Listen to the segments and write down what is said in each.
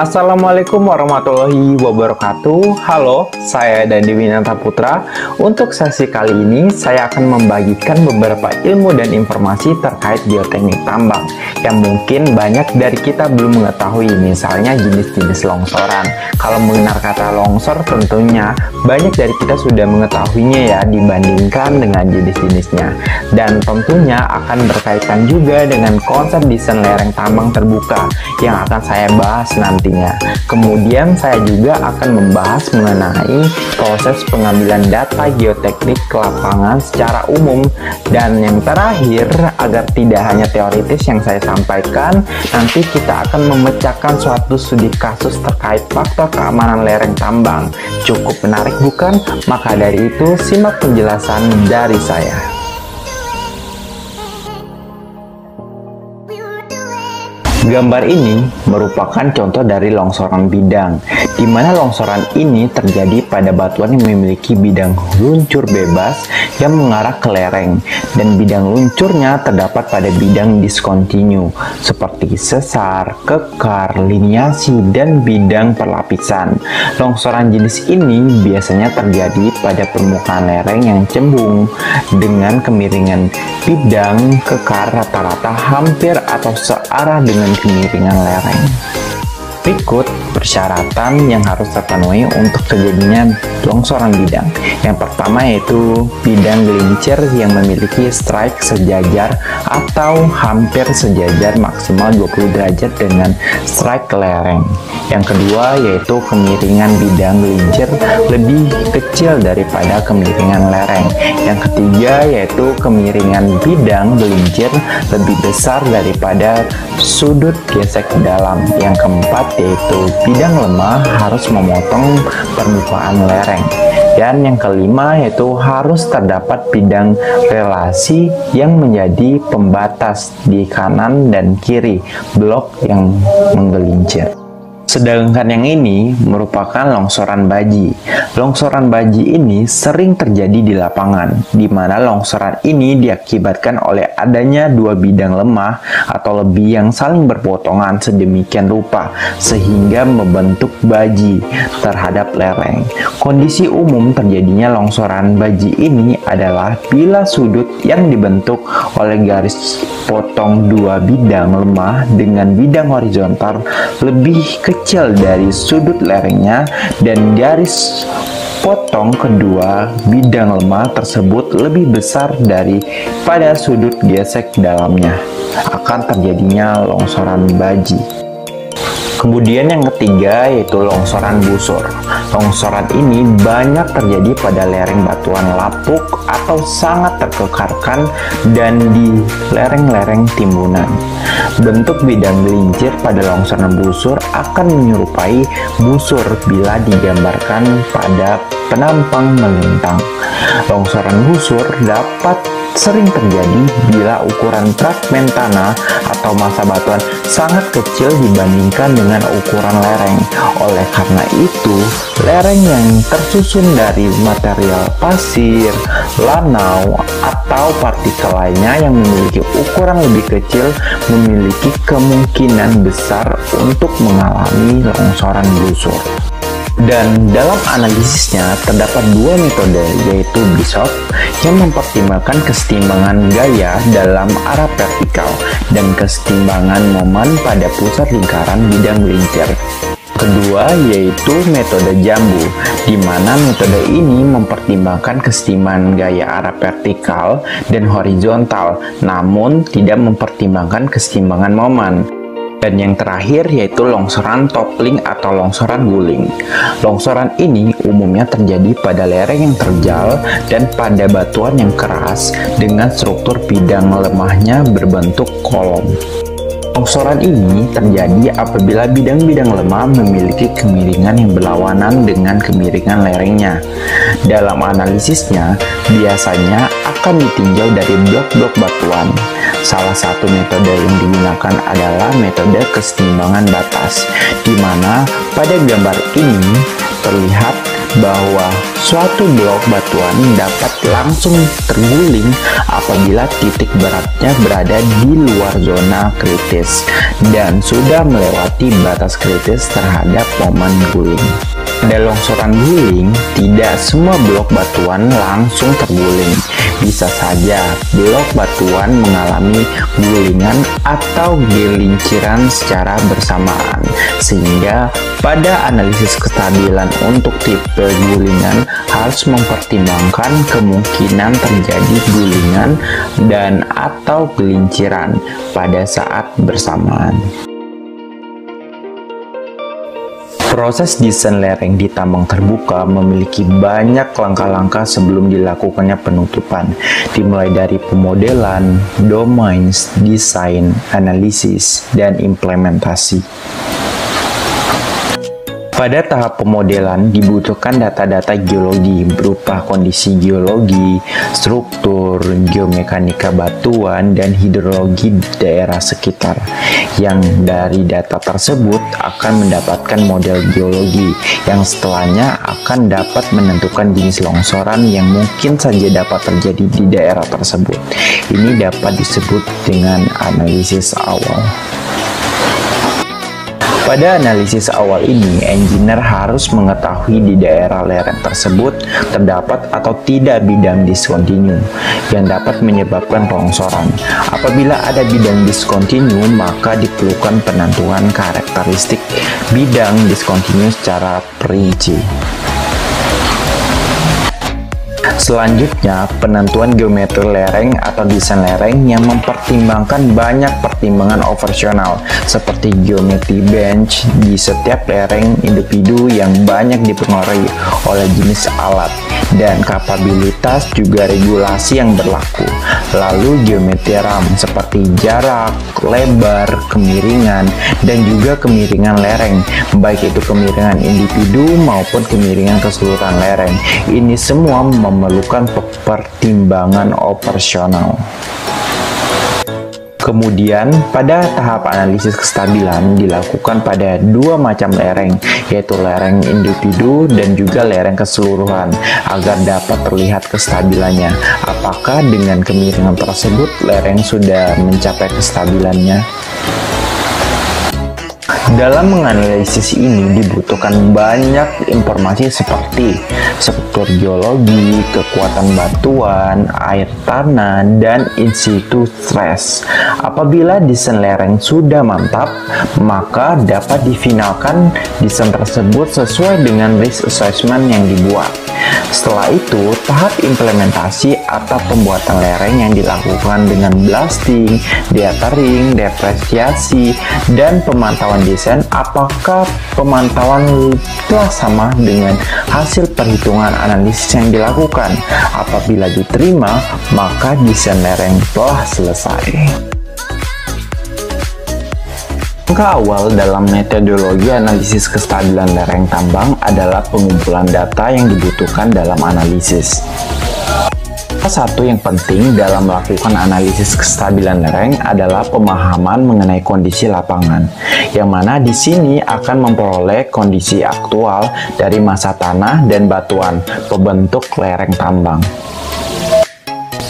Assalamualaikum warahmatullahi wabarakatuh. Halo, saya Dandi Winanta Putra. Untuk sesi kali ini, saya akan membagikan beberapa ilmu dan informasi terkait bioteknik tambang yang mungkin banyak dari kita belum mengetahui, misalnya jenis-jenis longsoran. Kalau mengenal kata longsor, tentunya banyak dari kita sudah mengetahuinya ya, dibandingkan dengan jenis-jenisnya. Dan tentunya akan berkaitan juga dengan konsep desain lereng tambang terbuka yang akan saya bahas nanti. Kemudian saya juga akan membahas mengenai proses pengambilan data geoteknik ke lapangan secara umum. Dan yang terakhir, agar tidak hanya teoritis yang saya sampaikan, nanti kita akan memecahkan suatu studi kasus terkait faktor keamanan lereng tambang. Cukup menarik bukan? Maka dari itu simak penjelasan dari saya. Gambar ini merupakan contoh dari longsoran bidang, di mana longsoran ini terjadi pada batuan yang memiliki bidang luncur bebas yang mengarah ke lereng, dan bidang luncurnya terdapat pada bidang diskontinu, seperti sesar, kekar, liniasi, dan bidang perlapisan. Longsoran jenis ini biasanya terjadi pada permukaan lereng yang cembung, dengan kemiringan bidang kekar rata-rata hampir atau searah dengan kemiringan lereng. Berikut persyaratan yang harus terpenuhi untuk terjadinya longsoran bidang. Yang pertama yaitu bidang gelincir yang memiliki strike sejajar atau hampir sejajar maksimal 20 derajat dengan strike lereng. Yang kedua yaitu kemiringan bidang gelincir lebih kecil daripada kemiringan lereng. Yang ketiga yaitu kemiringan bidang gelincir lebih besar daripada sudut gesek dalam. Yang keempat yaitu bidang lemah harus memotong permukaan lereng. Dan yang kelima yaitu harus terdapat bidang relasi yang menjadi pembatas di kanan dan kiri blok yang menggelincir. Sedangkan yang ini merupakan longsoran baji. Longsoran baji ini sering terjadi di lapangan, di mana longsoran ini diakibatkan oleh adanya dua bidang lemah atau lebih yang saling berpotongan sedemikian rupa, sehingga membentuk baji terhadap lereng. Kondisi umum terjadinya longsoran baji ini adalah bila sudut yang dibentuk oleh garis potong dua bidang lemah dengan bidang horizontal lebih kecil dari sudut lerengnya, dan garis potong kedua bidang lemah tersebut lebih besar daripada sudut gesek dalamnya, akan terjadinya longsoran baji. Kemudian yang ketiga yaitu longsoran busur. Longsoran ini banyak terjadi pada lereng batuan lapuk atau sangat terkekarkan dan di lereng-lereng timbunan. Bentuk bidang gelincir pada longsoran busur akan menyerupai busur bila digambarkan pada penampang melintang. Longsoran busur dapat sering terjadi bila ukuran fragmen tanah atau massa batuan sangat kecil dibandingkan dengan ukuran lereng. Oleh karena itu, lereng yang tersusun dari material pasir, lanau, atau partikel lainnya yang memiliki ukuran lebih kecil memiliki kemungkinan besar untuk mengalami longsoran busur. Dan dalam analisisnya terdapat dua metode, yaitu Bishop yang mempertimbangkan kesetimbangan gaya dalam arah vertikal dan kesetimbangan momen pada pusat lingkaran bidang gelincir. Kedua yaitu metode Jambu, di mana metode ini mempertimbangkan kesetimbangan gaya arah vertikal dan horizontal, namun tidak mempertimbangkan kesetimbangan momen. Dan yang terakhir yaitu longsoran toppling atau longsoran guling. Longsoran ini umumnya terjadi pada lereng yang terjal dan pada batuan yang keras dengan struktur bidang lemahnya berbentuk kolom. Longsoran ini terjadi apabila bidang-bidang lemah memiliki kemiringan yang berlawanan dengan kemiringan lerengnya. Dalam analisisnya, biasanya akan ditinjau dari blok-blok batuan. Salah satu metode yang digunakan adalah metode kesetimbangan batas, di mana pada gambar ini terlihat bahwa suatu blok batuan dapat langsung terguling apabila titik beratnya berada di luar zona kritis dan sudah melewati batas kritis terhadap momen guling. Pada longsoran guling, tidak semua blok batuan langsung terguling. Bisa saja blok batuan mengalami gulingan atau gelinciran secara bersamaan, sehingga pada analisis kestabilan untuk tipe gulingan harus mempertimbangkan kemungkinan terjadi gulingan dan atau gelinciran pada saat bersamaan. Proses desain lereng di tambang terbuka memiliki banyak langkah-langkah sebelum dilakukannya penutupan, dimulai dari pemodelan, domain, desain, analisis, dan implementasi. Pada tahap pemodelan dibutuhkan data-data geologi berupa kondisi geologi, struktur, geomekanika batuan, dan hidrologi daerah sekitar. Yang dari data tersebut akan mendapatkan model geologi yang setelahnya akan dapat menentukan jenis longsoran yang mungkin saja dapat terjadi di daerah tersebut. Ini dapat disebut dengan analisis awal. Pada analisis awal ini, engineer harus mengetahui di daerah lereng tersebut terdapat atau tidak bidang diskontinu yang dapat menyebabkan longsoran. Apabila ada bidang diskontinu, maka diperlukan penentuan karakteristik bidang diskontinu secara perinci. Selanjutnya, penentuan geometri lereng atau desain lereng yang mempertimbangkan banyak pertimbangan operasional seperti geometri bench di setiap lereng individu yang banyak dipengaruhi oleh jenis alat dan kapabilitas juga regulasi yang berlaku. Lalu geometri ram seperti jarak, lebar, kemiringan, dan juga kemiringan lereng, baik itu kemiringan individu maupun kemiringan keseluruhan lereng. Ini semua memerlukan pertimbangan operasional. Kemudian, pada tahap analisis kestabilan dilakukan pada dua macam lereng, yaitu lereng individu dan juga lereng keseluruhan, agar dapat terlihat kestabilannya. Apakah dengan kemiringan tersebut lereng sudah mencapai kestabilannya? Dalam menganalisis ini dibutuhkan banyak informasi seperti struktur geologi, kekuatan batuan, air tanah, dan in situ stress. Apabila desain lereng sudah mantap, maka dapat difinalkan desain tersebut sesuai dengan risk assessment yang dibuat. Setelah itu, tahap implementasi atau pembuatan lereng yang dilakukan dengan blasting, dithering, depresiasi, dan pemantauan desain apakah pemantauan telah sama dengan hasil perhitungan analisis yang dilakukan. Apabila diterima, maka desain lereng telah selesai. Langkah awal dalam metodologi analisis kestabilan lereng tambang adalah pengumpulan data yang dibutuhkan dalam analisis. Salah satu yang penting dalam melakukan analisis kestabilan lereng adalah pemahaman mengenai kondisi lapangan, yang mana di sini akan memperoleh kondisi aktual dari massa tanah dan batuan pembentuk lereng tambang.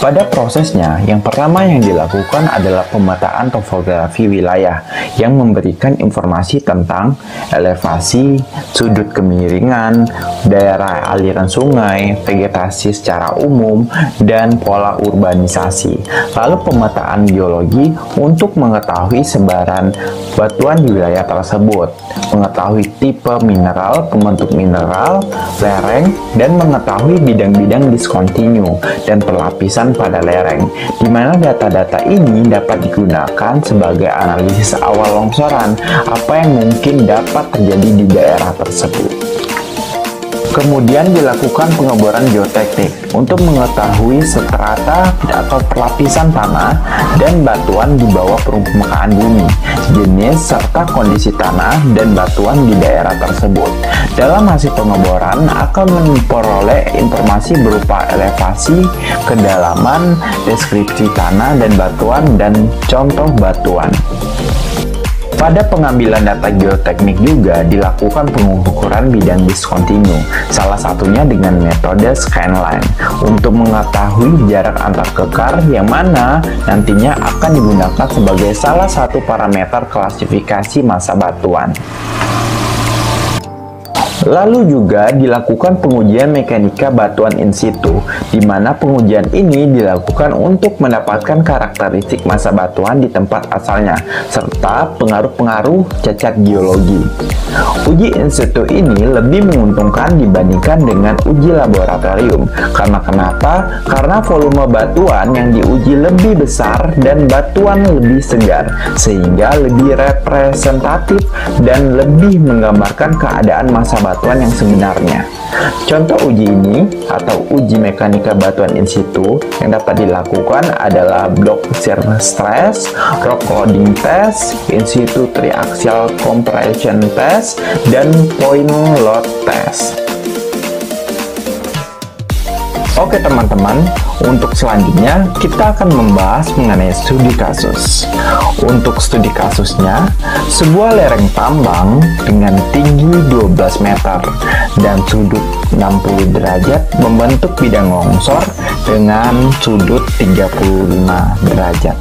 Pada prosesnya, yang pertama yang dilakukan adalah pemetaan topografi wilayah yang memberikan informasi tentang elevasi, sudut kemiringan, daerah aliran sungai, vegetasi secara umum, dan pola urbanisasi. Lalu pemetaan geologi untuk mengetahui sebaran batuan di wilayah tersebut, mengetahui tipe mineral, pembentuk mineral, lereng, dan mengetahui bidang-bidang diskontinu dan perlapisan pada lereng, di mana data-data ini dapat digunakan sebagai analisis awal longsoran, apa yang mungkin dapat terjadi di daerah tersebut. Kemudian dilakukan pengeboran geoteknik untuk mengetahui strata atau perlapisan tanah dan batuan di bawah permukaan bumi, jenis serta kondisi tanah dan batuan di daerah tersebut. Dalam hasil pengeboran akan memperoleh informasi berupa elevasi, kedalaman, deskripsi tanah dan batuan, dan contoh batuan. Pada pengambilan data geoteknik juga dilakukan pengukuran bidang diskontinu, salah satunya dengan metode scanline, untuk mengetahui jarak antar kekar yang mana nantinya akan digunakan sebagai salah satu parameter klasifikasi massa batuan. Lalu juga dilakukan pengujian mekanika batuan in situ, di mana pengujian ini dilakukan untuk mendapatkan karakteristik massa batuan di tempat asalnya, serta pengaruh-pengaruh cacat geologi. Uji in situ ini lebih menguntungkan dibandingkan dengan uji laboratorium. Karena kenapa? Karena volume batuan yang diuji lebih besar dan batuan lebih segar, sehingga lebih representatif dan lebih menggambarkan keadaan massa batuan yang sebenarnya. Contoh uji ini atau uji mekanika batuan in situ yang dapat dilakukan adalah block shear stress, rock loading test, in situ triaxial compression test, dan point load test. Oke teman-teman, untuk selanjutnya kita akan membahas mengenai studi kasus. Untuk studi kasusnya, sebuah lereng tambang dengan tinggi 12 meter dan sudut 60 derajat membentuk bidang longsor dengan sudut 35 derajat.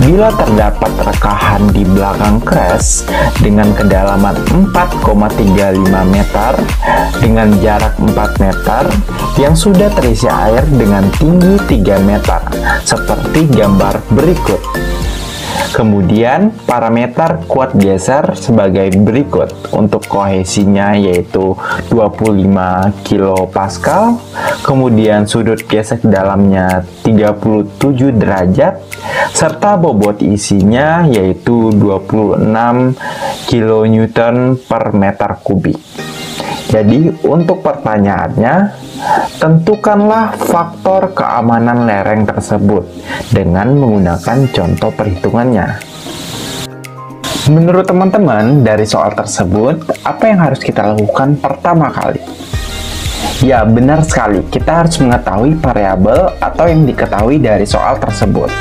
Bila terdapat rekahan di belakang crash dengan kedalaman 4,35 meter dengan jarak 4 meter yang sudah terisi air dengan tinggi 3 meter, seperti gambar berikut. Kemudian parameter kuat geser sebagai berikut. Untuk kohesinya yaitu 25 kPa, kemudian sudut gesek dalamnya 37 derajat, serta bobot isinya yaitu 26 kN per meter kubik. Jadi untuk pertanyaannya, tentukanlah faktor keamanan lereng tersebut dengan menggunakan contoh perhitungannya. Menurut teman-teman, dari soal tersebut, apa yang harus kita lakukan pertama kali? Ya, benar sekali. Kita harus mengetahui variabel atau yang diketahui dari soal tersebut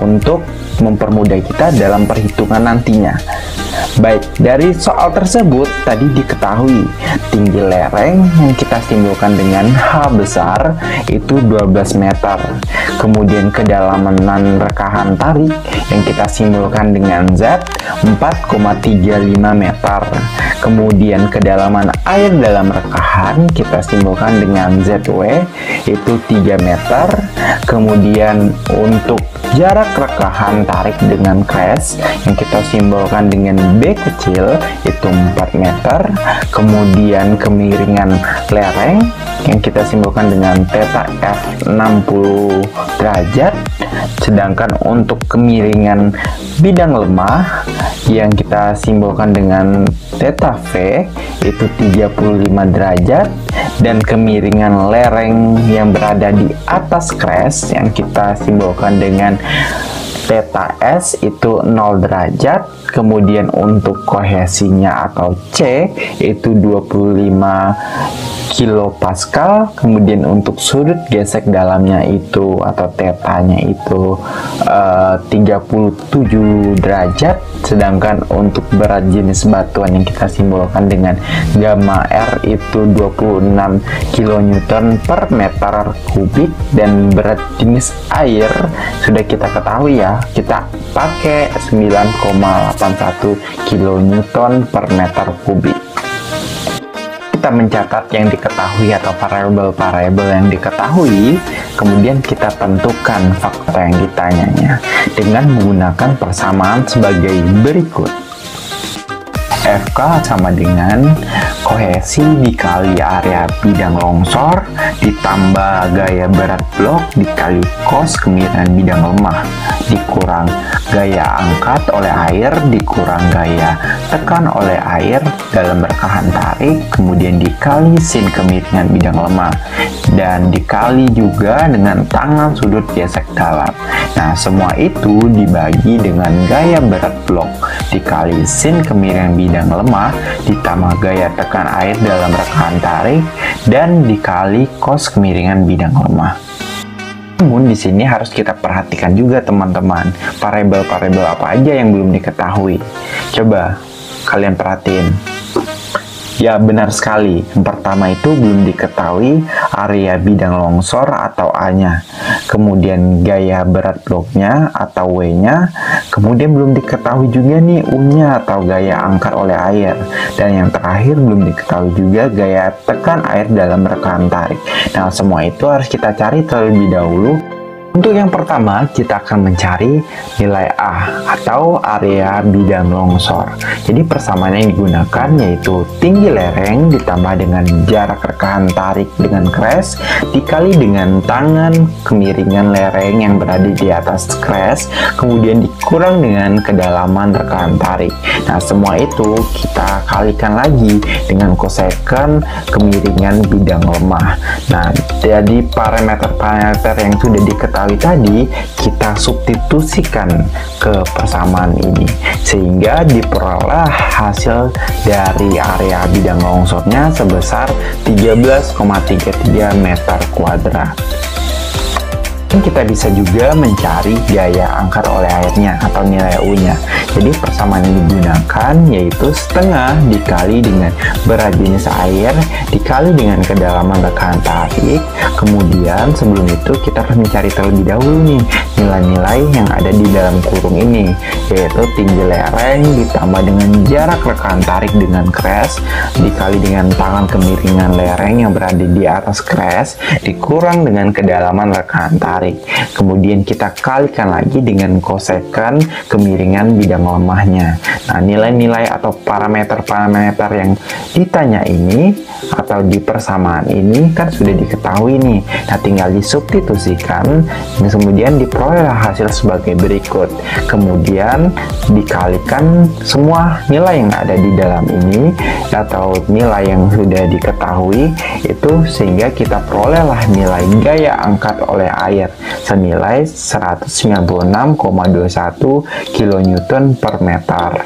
untuk mempermudah kita dalam perhitungan nantinya. Baik, dari soal tersebut tadi diketahui tinggi lereng yang kita simpulkan dengan H besar itu 12 meter. Kemudian kedalaman rekahan tarik yang kita simpulkan dengan Z 4,35 meter. Kemudian kedalaman air dalam rekahan kita simpulkan dengan ZW itu 3 meter. Kemudian untuk jarak rekahan tarik dengan crash yang kita simbolkan dengan B kecil itu 4 meter. Kemudian kemiringan lereng yang kita simbolkan dengan theta F 60 derajat. Sedangkan untuk kemiringan bidang lemah yang kita simbolkan dengan theta V itu 35 derajat, dan kemiringan lereng yang berada di atas crash yang kita simbolkan dengan theta S itu 0 derajat. Kemudian untuk kohesinya atau C itu 25 kilopascal. Kemudian untuk sudut gesek dalamnya itu atau tetanya itu 37 derajat. Sedangkan untuk berat jenis batuan yang kita simbolkan dengan gamma R itu 26 kN per meter kubik, dan berat jenis air sudah kita ketahui ya, kita pakai 9,81 kN per meter kubik. Kita mencatat yang diketahui atau variabel-variabel yang diketahui, kemudian kita tentukan faktor yang ditanyanya dengan menggunakan persamaan sebagai berikut. FK sama dengan kohesi dikali area bidang longsor ditambah gaya berat blok dikali kos kemiringan bidang lemah dikurang gaya angkat oleh air dikurang gaya tekan oleh air dalam rekahan tarik, kemudian dikali sin kemiringan bidang lemah, dan dikali juga dengan tangan sudut gesek dalam. Nah, semua itu dibagi dengan gaya berat blok dikali sin kemiringan bidang lemah ditambah gaya tekan air dalam rekahan tarik dan dikali kos kemiringan bidang lemah. Namun di sini harus kita perhatikan juga teman-teman, variabel-variabel apa aja yang belum diketahui. Coba kalian perhatiin. Ya, benar sekali. Yang pertama itu belum diketahui area bidang longsor atau A-nya. Kemudian gaya berat bloknya atau W-nya. Kemudian belum diketahui juga nih U-nya atau gaya angkat oleh air. Dan yang terakhir belum diketahui juga gaya tekan air dalam rekahan tarik. Nah, semua itu harus kita cari terlebih dahulu. Untuk yang pertama, kita akan mencari nilai A atau area bidang longsor. Jadi persamaan yang digunakan yaitu tinggi lereng ditambah dengan jarak rekahan tarik dengan crash dikali dengan tangan kemiringan lereng yang berada di atas crash, kemudian dikurang dengan kedalaman rekahan tarik. Nah, semua itu kita kalikan lagi dengan kosekan kemiringan bidang lemah. Nah, jadi parameter-parameter yang sudah diketahui tadi kita substitusikan ke persamaan ini sehingga diperoleh hasil dari area bidang longsornya sebesar 13,33 meter kuadrat. Kita bisa juga mencari gaya angkat oleh airnya atau nilai U-nya. Jadi persamaan yang digunakan yaitu setengah dikali dengan berat jenis air dikali dengan kedalaman rekahan tarik. Kemudian sebelum itu kita harus mencari terlebih dahulu nih nilai-nilai yang ada di dalam kurung ini, yaitu tinggi lereng ditambah dengan jarak rekahan tarik dengan crash dikali dengan tangan kemiringan lereng yang berada di atas crash dikurang dengan kedalaman rekahan tarik. Kemudian kita kalikan lagi dengan kosekan kemiringan bidang lemahnya. Nah, nilai-nilai atau parameter-parameter yang ditanya ini atau di persamaan ini kan sudah diketahui nih. Nah, tinggal disubstitusikan dan kemudian diperoleh hasil sebagai berikut. Kemudian dikalikan semua nilai yang ada di dalam ini atau nilai yang sudah diketahui itu sehingga kita perolehlah nilai gaya angkat oleh air senilai 196,21 kN per meter.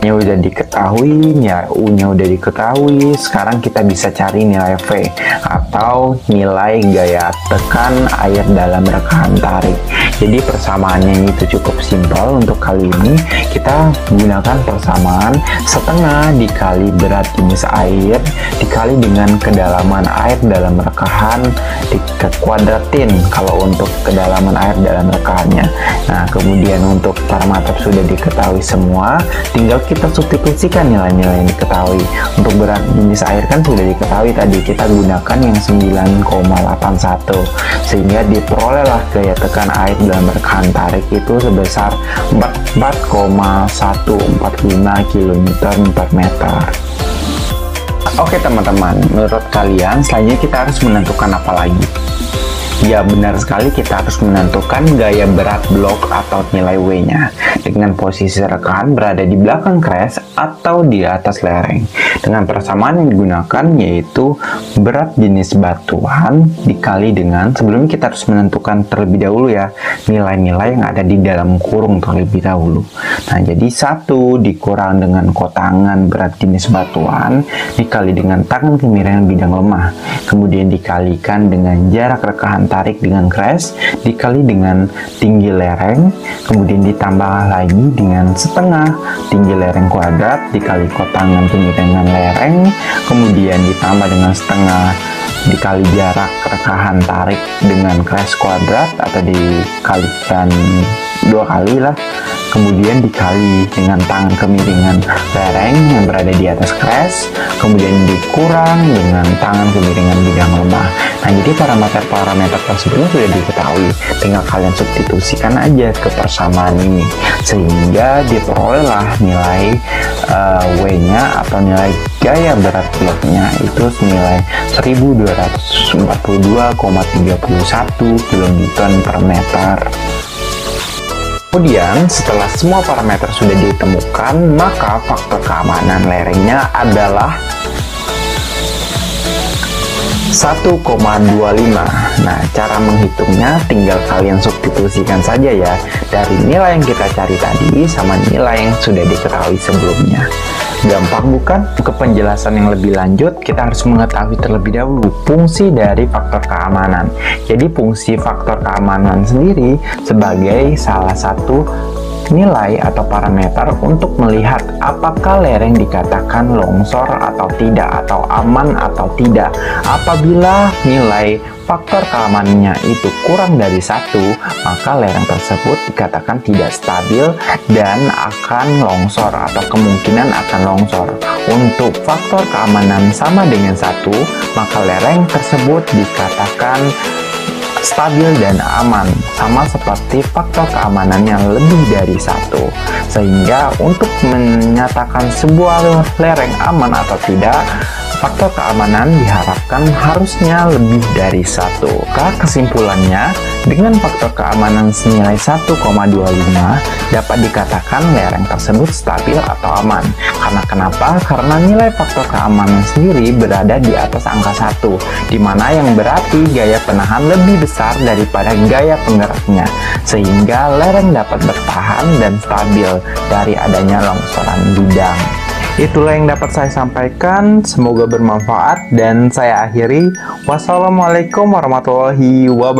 nya udah diketahui, ya U-nya udah diketahui. Sekarang kita bisa cari nilai V atau nilai gaya tekan air dalam rekahan tarik. Jadi persamaannya itu cukup simpel. Untuk kali ini kita gunakan persamaan setengah dikali berat jenis air dikali dengan kedalaman air dalam rekahan dikuadratin kalau untuk kedalaman air dalam rekahannya. Nah, kemudian untuk parameter sudah diketahui semua, tinggal kita substitusikan nilai-nilai yang diketahui. Untuk berat jenis air kan sudah diketahui tadi, kita gunakan yang 9,81 sehingga diperolehlah gaya tekan air dalam rekahan tarik itu sebesar 44,145 kN per meter. Oke teman-teman, menurut kalian selanjutnya kita harus menentukan apa lagi? Ya, benar sekali, kita harus menentukan gaya berat blok atau nilai W-nya dengan posisi rekahan berada di belakang crash atau di atas lereng. Dengan persamaan yang digunakan yaitu berat jenis batuan dikali dengan, sebelumnya kita harus menentukan terlebih dahulu ya nilai-nilai yang ada di dalam kurung terlebih dahulu. Nah, jadi 1 dikurang dengan kotangan berat jenis batuan dikali dengan tangan kemiringan bidang lemah, kemudian dikalikan dengan jarak rekahan tarik dengan crash dikali dengan tinggi lereng, kemudian ditambah lagi dengan setengah tinggi lereng kuadrat dikali kotangan kemiringan lereng, kemudian ditambah dengan setengah dikali jarak rekahan tarik dengan crash kuadrat atau dikalikan 2 kali lah, kemudian dikali dengan tangan kemiringan lereng yang berada di atas crash, kemudian dikurang dengan tangan kemiringan bidang lemah. Nah, jadi parameter-parameter tersebut sudah diketahui, tinggal kalian substitusikan aja ke persamaan ini sehingga diperolehlah nilai W-nya atau nilai gaya berat bloknya itu senilai 1242,31 kN per meter. Kemudian setelah semua parameter sudah ditemukan, maka faktor keamanan lerengnya adalah 1,25. Nah, cara menghitungnya tinggal kalian substitusikan saja ya dari nilai yang kita cari tadi sama nilai yang sudah diketahui sebelumnya. Gampang bukan? Ke penjelasan yang lebih lanjut, kita harus mengetahui terlebih dahulu fungsi dari faktor keamanan. Jadi fungsi faktor keamanan sendiri sebagai salah satu nilai atau parameter untuk melihat apakah lereng dikatakan longsor atau tidak, atau aman atau tidak. Apabila nilai faktor keamanannya itu kurang dari 1, maka lereng tersebut dikatakan tidak stabil dan akan longsor atau kemungkinan akan longsor. Untuk faktor keamanan sama dengan 1, maka lereng tersebut dikatakan stabil dan aman, sama seperti faktor keamanan yang lebih dari 1. Sehingga untuk menyatakan sebuah lereng aman atau tidak, faktor keamanan diharapkan harusnya lebih dari 1. Kesimpulannya, dengan faktor keamanan senilai 1,25 dapat dikatakan lereng tersebut stabil atau aman. Karena kenapa? Karena nilai faktor keamanan sendiri berada di atas angka 1, di mana yang berarti gaya penahan lebih besar daripada gaya penggeraknya, sehingga lereng dapat bertahan dan stabil dari adanya longsoran bidang. Itulah yang dapat saya sampaikan, semoga bermanfaat dan saya akhiri. Wassalamualaikum warahmatullahi wabarakatuh.